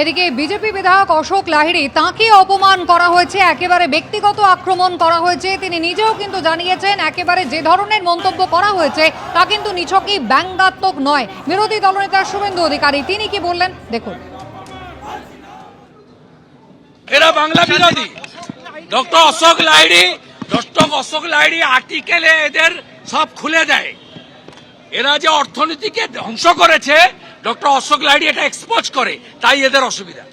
এদিকে বিজেপি বিধায়ক অশোক লাহিড়ী তাঁকে অপমান করা হয়েছে, একেবারে ব্যক্তিগত আক্রমণ করা হয়েছে। তিনি নিজেও কিন্তু জানিয়েছেন একেবারে যে ধরনের মন্তব্য করা হয়েছে তা কিন্তু নিছকই ব্যঙ্গাত্মক নয়। বিরোধী দলনেতা শুভেন্দু অধিকারী তিনি কি বললেন দেখুন। এরা বাংলা বিরোধী। ডক্টর অশোক লাহিড়ী আর্টিকেলে এদের সব খুলে দেয়। এরা যে অর্থনীতিকে ধ্বংস করেছে ডক্টর অশোক লাহিড়ী এটা এক্সপোজ করে, তাই এদের অসুবিধা।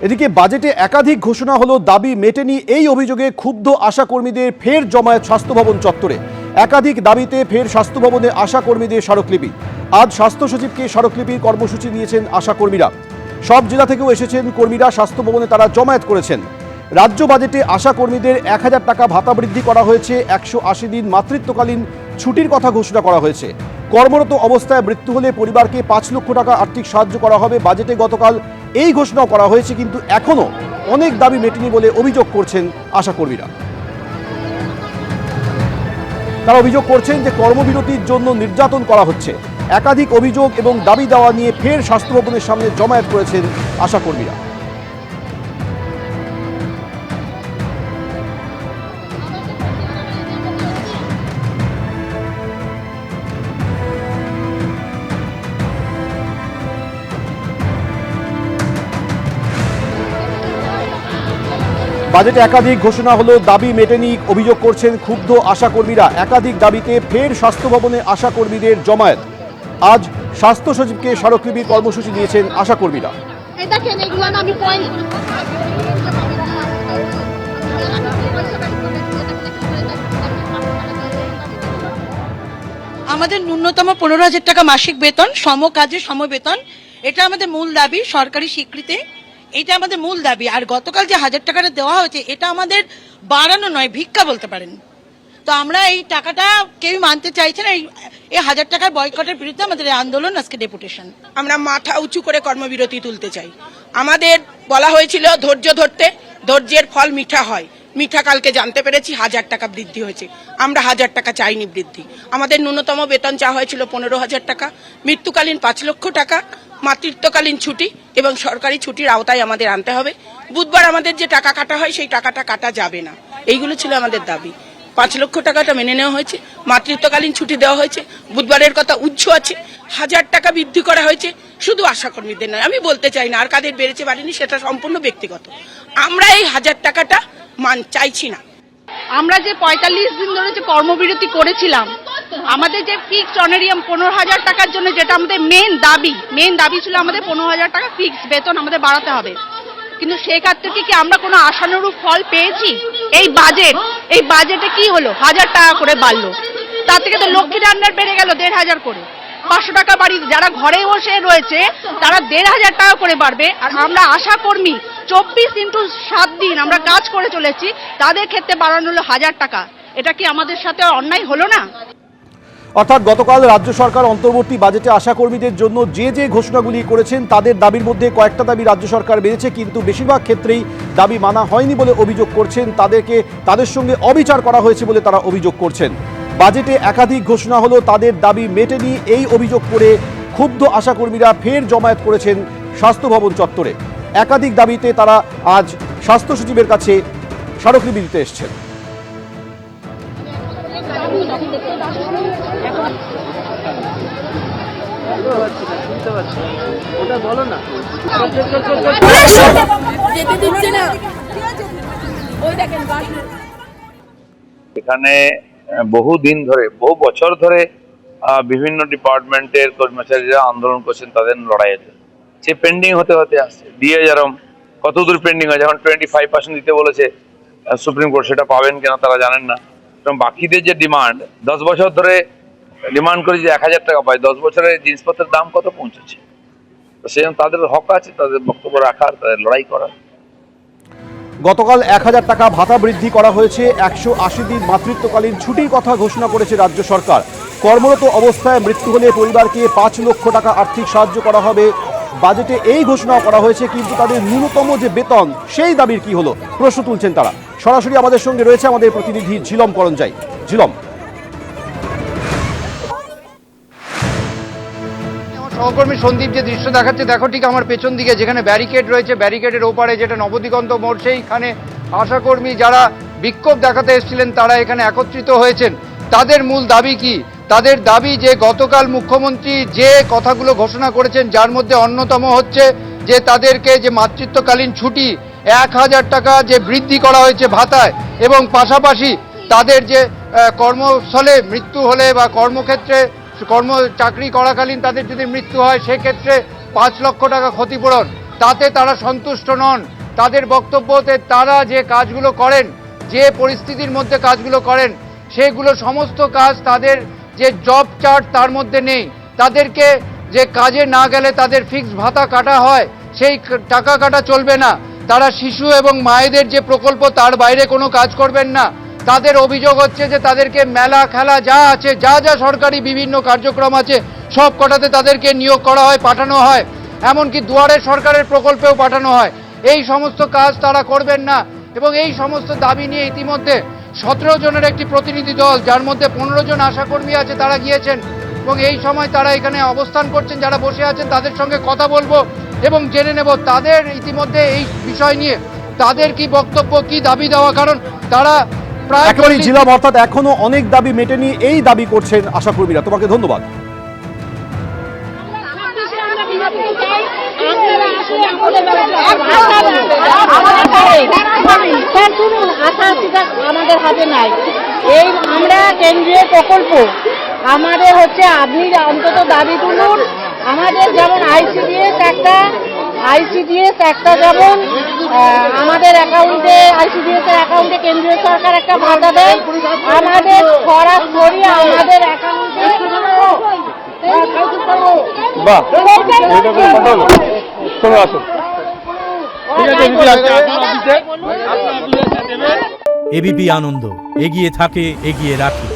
এদিকে বাজেটে একাধিক ঘোষণা হলো, দাবি মেটেনি। এই অভিযোগে ক্ষুব্ধ আশাকর্মীদের ফের জমায়েত স্বাস্থ্য ভবন চত্বরে। একাধিক দাবিতে ফের স্বাস্থ্য ভবনে আশাকর্মীদের স্মারকলিপি। আজ স্বাস্থ্য সচিবকে স্মারকলিপির কর্মসূচি দিয়েছেন আশাকর্মীরা। সব জেলা থেকেও এসেছেন কর্মীরা। স্বাস্থ্য ভবনে তারা জমায়েত করেছেন। রাজ্য বাজেটে আশাকর্মীদের 1000 টাকা ভাতা বৃদ্ধি করা হয়েছে। 180 দিন মাতৃত্বকালীন ছুটির কথা ঘোষণা করা হয়েছে। কর্মরত অবস্থায় মৃত্যু হলে পরিবারকে 5 লক্ষ টাকা আর্থিক সাহায্য করা হবে। বাজেটে গতকাল এই ঘোষণাও করা হয়েছে, কিন্তু এখনো অনেক দাবি মেটেনি বলে অভিযোগ করছেন আশাকর্মীরা। তারা অভিযোগ করছেন যে কর্মবিরতির জন্য নির্যাতন করা হচ্ছে। একাধিক অভিযোগ এবং দাবি দেওয়া নিয়ে ফের স্বাস্থ্য ভবনের সামনে জমায়েত করেছেন আশাকর্মীরা। বাজেটে একাধিক ঘোষণা হলো, দাবি মেটেনি। অভিযোগ করছেন ক্ষুব্ধ আশাকর্মীরা। একাধিক দাবিতে ফের স্বাস্থ্য ভবনে আশাকর্মীদের জমায়েত। আজ স্বাস্থ্য সচিবকে স্মারকলিপির কর্মসূচি দিয়েছেন আশাকর্মীরা। আমাদের ন্যূনতম 15,000 টাকা মাসিক বেতন, সম কাজে সম বেতন, এটা আমাদের মূল দাবি। সরকারি স্বীকৃতি, এটা আমাদের মূল দাবি। আর গতকাল যে 1000 টাকাটা দেওয়া হয়েছে এটা আমাদের বাড়ানো নয়, ভিক্ষা বলতে পারেন। তো আমরা এই টাকাটা কেউ মানতে চাইছে না। এই 1000 টাকার বয়কটের বিরুদ্ধে আমাদের আন্দোলন, আজকে ডেপুটেশন। আমরা মাথা উঁচু করে কর্মবিরতি তুলতে চাই। আমাদের বলা হয়েছিল ধৈর্য ধরতে, ধৈর্যের ফল মিঠা হয়। মিঠা কালকে জানতে পেরেছি 1000 টাকা বৃদ্ধি হয়েছে। আমরা 1000 টাকা চাইনি বৃদ্ধি। আমাদের ন্যূনতম বেতন চাওয়া হয়েছিল 15,000 টাকা, মৃত্যুকালীন 5 লক্ষ টাকা, মাতৃত্বকালীন ছুটি এবং সরকারি ছুটির আওতায় আমাদের আনতে হবে। বুধবার আমাদের যে টাকা কাটা হয় সেই টাকাটা কাটা যাবে না। এইগুলো ছিল আমাদের দাবি। 5 লক্ষ টাকাটা মেনে নেওয়া হয়েছে, মাতৃত্বকালীন ছুটি দেওয়া হয়েছে, বুধবারের কথা উচ্চ আছে। 1000 টাকা বৃদ্ধি করা হয়েছে, শুধু আশাকর্মীদের নয়। আমি বলতে চাই না আর কাদের বেড়েছে বাড়েনি, সেটা সম্পূর্ণ ব্যক্তিগত। আমরা এই 1000 টাকাটা চাইছি না। আমরা যে 45 দিন ধরে যে কর্মবিরতি করেছিলাম, আমাদের যে ফিক্সড অনারিয়াম 15,000 টাকার জন্য, যেটা আমাদের মেন দাবি ছিল, আমাদের 15,000 টাকা ফিক্সড বেতন আমাদের বাড়াতে হবে। কিন্তু সেখান থেকে কি আমরা কোনো আশানুরূপ ফল পেয়েছি? এই বাজেটে কি হলো? 1000 টাকা করে বাড়লো। তার থেকে তো লক্ষ্মীর ভান্ডার বেড়ে গেল 1,500 করে। 500 টাকা বাড়ি, যারা ঘরে বসে রয়েছে তারা 1,500 টাকা করে বাড়বে। আর আমরা আশাকর্মী 24x7 দিন আমরা কাজ করে চলেছি, তাদের ক্ষেত্রে বাড়ানো হলো 1000 টাকা। এটা কি আমাদের সাথে অন্যায় হলো না? অর্থাৎ গতকাল রাজ্য সরকার অন্তর্বর্তী বাজেটে আশাকর্মীদের জন্য যে যে ঘোষণাগুলি করেছেন তাদের দাবির মধ্যে কয়েকটা দাবি রাজ্য সরকার মেনেছে, কিন্তু বেশিরভাগ ক্ষেত্রেই দাবি মানা হয়নি বলে অভিযোগ করছেন। তাদের সঙ্গে অবিচার করা হয়েছে বলে তারা অভিযোগ করছেন। বাজেটে একাধিক ঘোষণা হলো, তাদের দাবি মেটেনি। এই অভিযোগ করে ক্ষুব্ধ আশাকর্মীরা ফের জমায়েত করেছেন স্বাস্থ্য ভবন চত্বরে। একাধিক দাবিতে তারা আজ স্বাস্থ্য সচিবের কাছে স্মারকলিপি দিতে এসছেন। এখানে বহু দিন ধরে, বহু বছর ধরে বিভিন্ন ডিপার্টমেন্টের কর্মচারীরা আন্দোলন করছেন তাদের লড়াইয়ের জন্য। সে পেন্ডিং হতে হতে আসছে। দিয়ে যেরকম কতদূর পেন্ডিং হয়, যখন 25% দিতে বলেছে সুপ্রিম কোর্ট, সেটা পাবেন কিনা তারা জানেন না। এবং বাকিদের যে ডিমান্ড, 10 বছর ধরে ডিমান্ড করে যে 1000 টাকা পায়, 10 বছরের জিনিসপত্রের দাম কত পৌঁছেছে। তো সেই জন্য তাদের হক আছে তাদের বক্তব্য রাখার, তাদের লড়াই করার। গতকাল 1000 টাকা ভাতা বৃদ্ধি করা হয়েছে। 180 দিন মাতৃত্বকালীন ছুটির কথা ঘোষণা করেছে রাজ্য সরকার। কর্মরত অবস্থায় মৃত্যু হলে পরিবারকে 5 লক্ষ টাকা আর্থিক সাহায্য করা হবে। বাজেটে এই ঘোষণা করা হয়েছে, কিন্তু তাদের ন্যূনতম যে বেতন সেই দাবির কি হলো প্রশ্ন তুলছেন তারা। সরাসরি আমাদের সঙ্গে রয়েছে আমাদের প্রতিনিধি ঝিলম করঞ্জাই। ঝিলম, সহকর্মী সন্দীপ যে দৃশ্য দেখাচ্ছে, দেখো ঠিক আমার পেছন দিকে যেখানে ব্যারিকেড রয়েছে, ব্যারিকেডের ওপারে যেটা নবদিগন্ত মোড়, সেইখানে আশাকর্মী যারা বিক্ষোভ দেখাতে এসেছিলেন তারা এখানে একত্রিত হয়েছেন। তাদের মূল দাবি কি? তাদের দাবি যে গতকাল মুখ্যমন্ত্রী যে কথাগুলো ঘোষণা করেছেন, যার মধ্যে অন্যতম হচ্ছে যে তাদেরকে যে মাতৃত্বকালীন ছুটি 1000 টাকা যে বৃদ্ধি করা হয়েছে ভাতায়, এবং পাশাপাশি তাদের যে কর্মস্থলে মৃত্যু হলে বা কর্মক্ষেত্রে চাকরি করাকালীন তাদের যদি মৃত্যু হয় সেক্ষেত্রে 5 লক্ষ টাকা ক্ষতিপূরণ, তাতে তারা সন্তুষ্ট নন। তাদের বক্তব্যতে তারা যে কাজগুলো করেন, যে পরিস্থিতির মধ্যে কাজগুলো করেন, সেগুলো সমস্ত কাজ তাদের যে জব চার্ট তার মধ্যে নেই। তাদেরকে যে কাজে না গেলে তাদের ফিক্সড ভাতা কাটা হয়, সেই টাকা কাটা চলবে না। তারা শিশু এবং মায়েদের যে প্রকল্প তার বাইরে কোনো কাজ করবেন না। তাদের অভিযোগ হচ্ছে যে তাদেরকে মেলা খেলা যা আছে, যা যা সরকারি বিভিন্ন কার্যক্রম আছে সব কটাতে তাদেরকে নিয়োগ করা হয়, পাঠানো হয়, এমনকি দুয়ারে সরকারের প্রকল্পেও পাঠানো হয়। এই সমস্ত কাজ তারা করবেন না, এবং এই সমস্ত দাবি নিয়ে ইতিমধ্যে 17 জনের একটি প্রতিনিধি দল, যার মধ্যে 15 জন আশাকর্মী আছে, তারা গিয়েছেন এবং এই সময় তারা এখানে অবস্থান করছেন। যারা বসে আছেন তাদের সঙ্গে কথা বলবো এবং জেনে নেব তাদের ইতিমধ্যে এই বিষয় নিয়ে তাদের কি বক্তব্য, কি দাবি দেওয়া, কারণ তারা একেবারেই ঝিলম, অর্থাৎ এখনো অনেক দাবি মেটেনি, এই দাবি করছেন আশাকর্মীরা। তোমাকে ধন্যবাদ। আমাদের হাতে নাই, এই আমরা কেন্দ্রীয় প্রকল্প আমাদের হচ্ছে, আপনি অন্তত দাবি তুলুন। আমাদের যেমন আইসিডিএস একটা যেমন আমাদের অ্যাকাউন্টে, আইসিডিএস এর অ্যাকাউন্টে কেন্দ্রীয় সরকার একটা ভাতা দেয়, আমাদের সরাসরি আমাদের অ্যাকাউন্টে এবিপি আনন্দ, এগিয়ে থাকে, এগিয়ে রাখে।